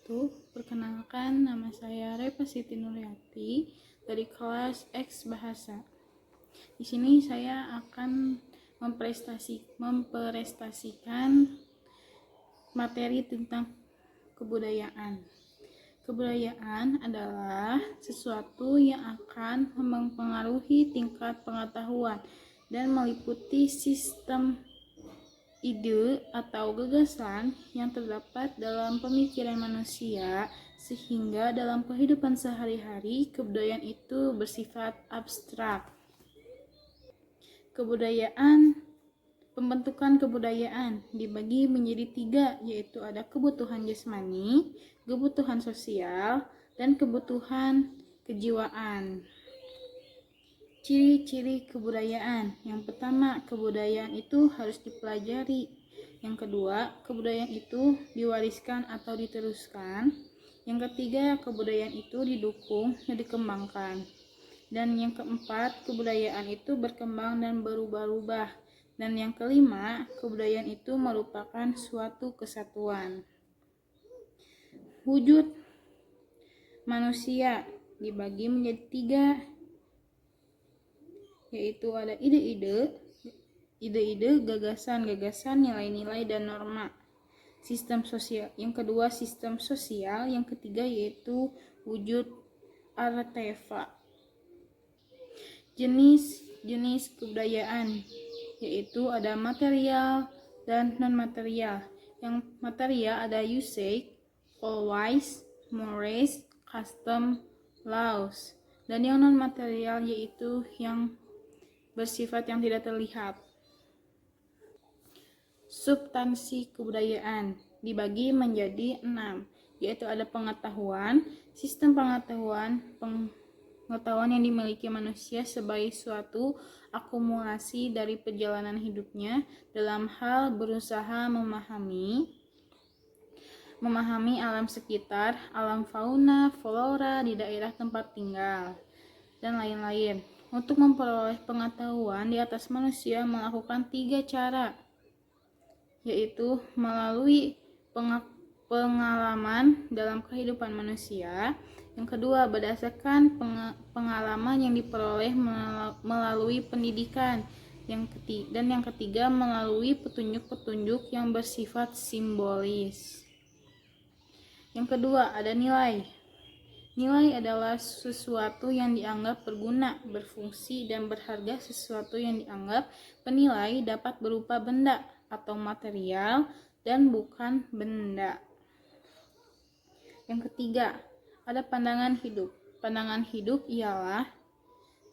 wabarakatuh. Perkenalkan, nama saya Repa Siti Nuryati dari kelas X Bahasa. Di sini saya akan mempresentasikan materi tentang kebudayaan. Kebudayaan adalah sesuatu yang akan mempengaruhi tingkat pengetahuan dan meliputi sistem ide atau gagasan yang terdapat dalam pemikiran manusia, sehingga dalam kehidupan sehari-hari kebudayaan itu bersifat abstrak. Pembentukan kebudayaan dibagi menjadi 3, yaitu ada kebutuhan jasmani, kebutuhan sosial, dan kebutuhan kejiwaan. Ciri-ciri kebudayaan. Yang pertama, kebudayaan itu harus dipelajari. Yang kedua, kebudayaan itu diwariskan atau diteruskan. Yang ketiga, kebudayaan itu didukung dan dikembangkan. Dan yang keempat, kebudayaan itu berkembang dan berubah-ubah. Dan yang kelima, kebudayaan itu merupakan suatu kesatuan. Wujud manusia dibagi menjadi 3, yaitu ada ide-ide, gagasan, nilai-nilai, dan norma. Sistem sosial. Yang kedua, sistem sosial. Yang ketiga yaitu wujud artefak. Jenis kebudayaan, yaitu ada material dan non-material. Yang material ada usage, always, mores, custom, laws. Dan yang non-material yaitu yang bersifat yang tidak terlihat. Substansi kebudayaan dibagi menjadi 6, yaitu ada pengetahuan, sistem pengetahuan yang dimiliki manusia sebagai suatu akumulasi dari perjalanan hidupnya dalam hal berusaha memahami alam sekitar, alam fauna, flora di daerah tempat tinggal, dan lain-lain. Untuk memperoleh pengetahuan di atas, manusia melakukan 3 cara, yaitu melalui pengalaman dalam kehidupan manusia. Yang kedua, berdasarkan pengalaman yang diperoleh melalui pendidikan. Dan yang ketiga, melalui petunjuk-petunjuk yang bersifat simbolis. Yang kedua, ada nilai. Nilai adalah sesuatu yang dianggap berguna, berfungsi, dan berharga. Sesuatu yang dianggap penilai dapat berupa benda atau material dan bukan benda. Yang ketiga, ada pandangan hidup. Pandangan hidup ialah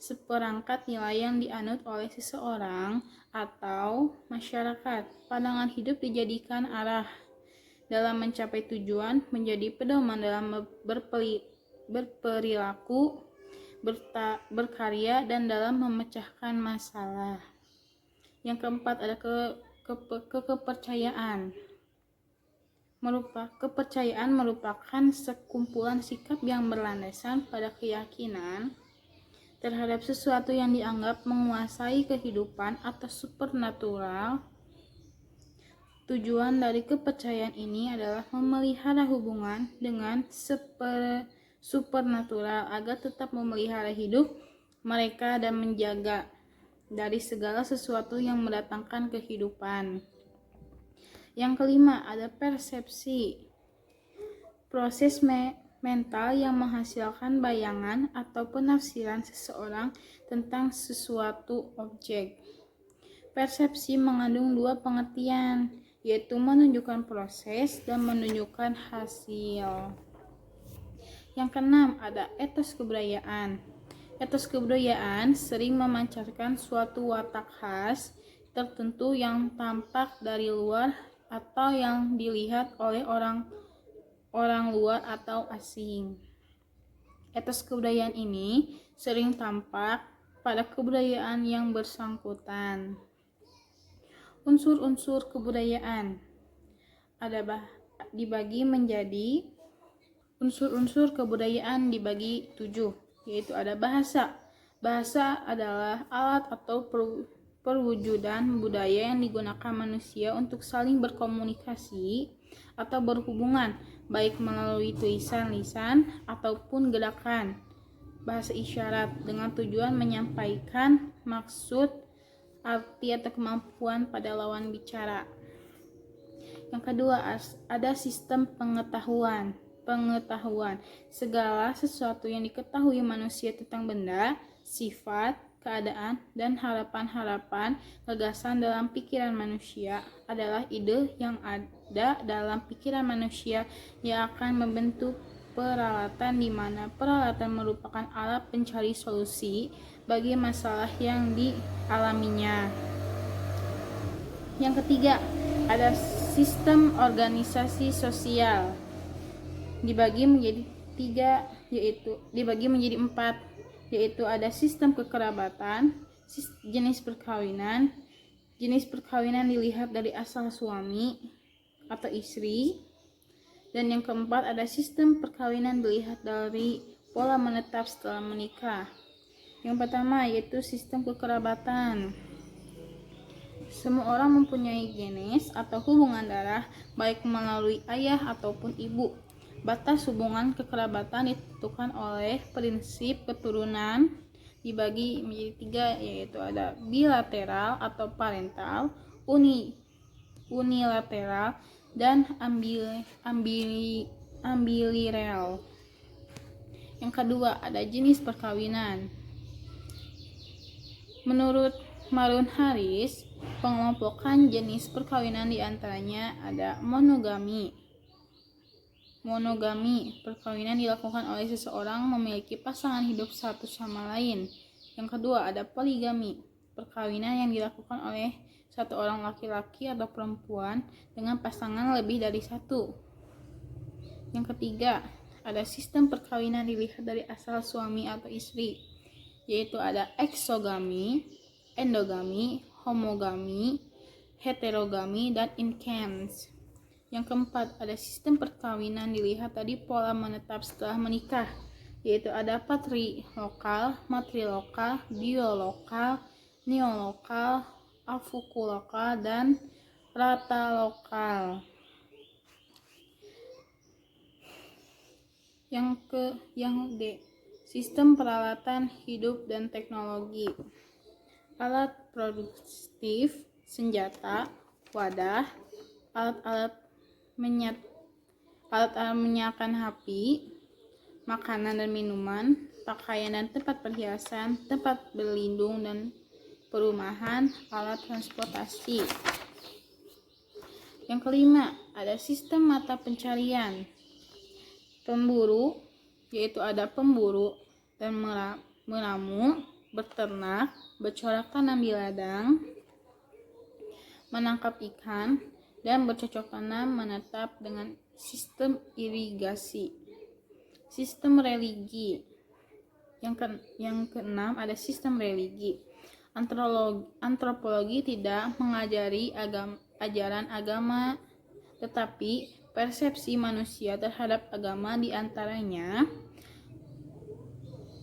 seperangkat nilai yang dianut oleh seseorang atau masyarakat. Pandangan hidup dijadikan arah dalam mencapai tujuan, menjadi pedoman dalam berperilaku, berkarya, dan dalam memecahkan masalah. Yang keempat ada kepercayaan. Kepercayaan merupakan sekumpulan sikap yang berlandasan pada keyakinan terhadap sesuatu yang dianggap menguasai kehidupan atau supernatural. Tujuan dari kepercayaan ini adalah memelihara hubungan dengan supernatural agar tetap memelihara hidup mereka dan menjaga dari segala sesuatu yang mendatangkan kehidupan. Yang kelima, ada persepsi. Proses mental yang menghasilkan bayangan atau penafsiran seseorang tentang sesuatu objek. Persepsi mengandung 2 pengertian, yaitu menunjukkan proses dan menunjukkan hasil. Yang keenam, ada etos kebudayaan. Etos kebudayaan sering memancarkan suatu watak khas tertentu yang tampak dari luar atau yang dilihat oleh orang luar atau asing. Etos kebudayaan ini sering tampak pada kebudayaan yang bersangkutan. Unsur-unsur kebudayaan dibagi menjadi unsur-unsur kebudayaan dibagi 7, yaitu ada bahasa. Bahasa adalah alat atau perwujudan budaya yang digunakan manusia untuk saling berkomunikasi atau berhubungan, baik melalui tulisan lisan ataupun gerakan bahasa isyarat dengan tujuan menyampaikan maksud, arti atau kemampuan pada lawan bicara. Yang kedua, ada sistem pengetahuan. Segala sesuatu yang diketahui manusia tentang benda, sifat, keadaan, dan harapan-harapan, gagasan dalam pikiran manusia adalah ide yang ada dalam pikiran manusia yang akan membentuk peralatan, di mana peralatan merupakan alat pencari solusi bagi masalah yang dialaminya. Yang ketiga, ada sistem organisasi sosial. Dibagi menjadi empat, yaitu ada sistem kekerabatan, jenis perkawinan. Jenis perkawinan dilihat dari asal suami atau istri. Dan yang keempat, ada sistem perkawinan dilihat dari pola menetap setelah menikah. Yang pertama yaitu sistem kekerabatan. Semua orang mempunyai genes atau hubungan darah, baik melalui ayah ataupun ibu. Batas hubungan kekerabatan ditentukan oleh prinsip keturunan, dibagi menjadi tiga, yaitu ada bilateral atau parental, unilateral, dan ambilineal. Yang kedua, ada jenis perkawinan. Menurut Marun Harris, pengelompokan jenis perkawinan diantaranya ada monogami. Perkawinan dilakukan oleh seseorang memiliki pasangan hidup satu sama lain. Yang kedua, ada poligami. Perkawinan yang dilakukan oleh satu orang laki-laki atau perempuan dengan pasangan lebih dari satu. Yang ketiga, ada sistem perkawinan dilihat dari asal suami atau istri, yaitu ada eksogami, endogami, homogami, heterogami, dan incans. Yang keempat, ada sistem perkawinan dilihat dari pola menetap setelah menikah, yaitu ada patrilokal, matrilokal, biolokal, neolokal, afukulokal, dan ratalokal. Yang D, sistem peralatan hidup dan teknologi. Alat produktif, senjata, wadah, alat-alat menyakan api, makanan dan minuman, pakaian dan tempat perhiasan, tempat berlindung dan perumahan, alat transportasi. Yang kelima, ada sistem mata pencarian. Pemburu, yaitu ada pemburu dan meramu, beternak, bercorak tanam di ladang, menangkap ikan, dan bercocok tanam menetap dengan sistem irigasi. Sistem religi. Yang keenam, ada sistem religi. Antropologi tidak mengajari ajaran agama, tetapi persepsi manusia terhadap agama, diantaranya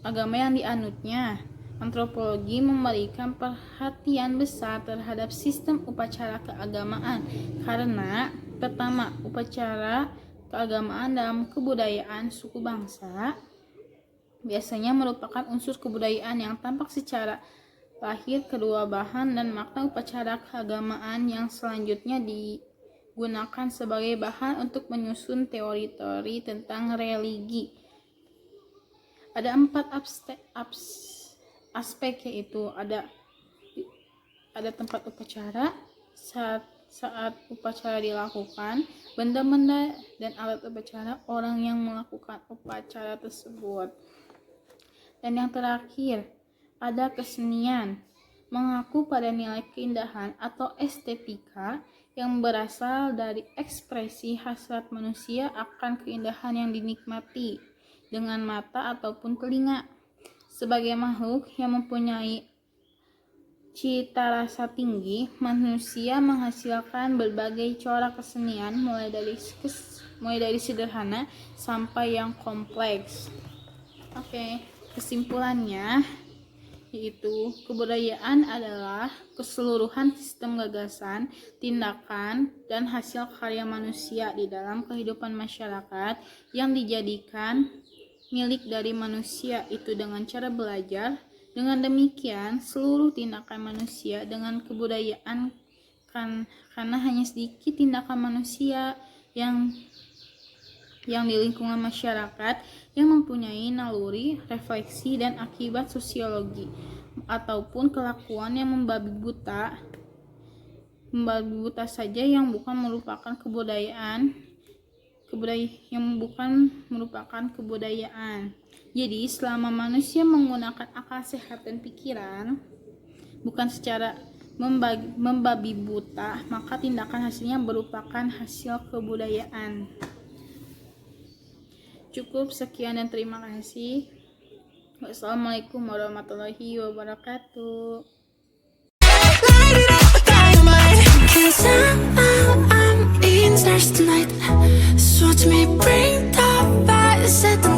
agama yang dianutnya. Antropologi memberikan perhatian besar terhadap sistem upacara keagamaan karena pertama, upacara keagamaan dalam kebudayaan suku bangsa biasanya merupakan unsur kebudayaan yang tampak secara lahir. Kedua, bahan dan makna upacara keagamaan yang selanjutnya digunakan sebagai bahan untuk menyusun teori-teori tentang religi. Ada 4 aspek, yaitu ada tempat upacara, saat upacara dilakukan, benda-benda dan alat upacara, orang yang melakukan upacara tersebut. Dan yang terakhir, ada kesenian, mengaku pada nilai keindahan atau estetika yang berasal dari ekspresi hasrat manusia akan keindahan yang dinikmati dengan mata ataupun telinga. Sebagai makhluk yang mempunyai cita rasa tinggi, manusia menghasilkan berbagai corak kesenian mulai dari sederhana sampai yang kompleks. Oke, kesimpulannya, yaitu kebudayaan adalah keseluruhan sistem gagasan, tindakan, dan hasil karya manusia di dalam kehidupan masyarakat yang dijadikan milik dari manusia itu dengan cara belajar. Dengan demikian, seluruh tindakan manusia dengan kebudayaan karena hanya sedikit tindakan manusia yang di lingkungan masyarakat yang mempunyai naluri, refleksi, dan akibat sosiologi ataupun kelakuan yang membabi buta saja yang bukan merupakan kebudayaan. Jadi selama manusia menggunakan akal sehat dan pikiran bukan secara membabi buta, maka tindakan hasilnya merupakan hasil kebudayaan. Cukup sekian dan terima kasih. Wassalamualaikum warahmatullahi wabarakatuh. I'm in stars tonight. So watch me bring the fire, set the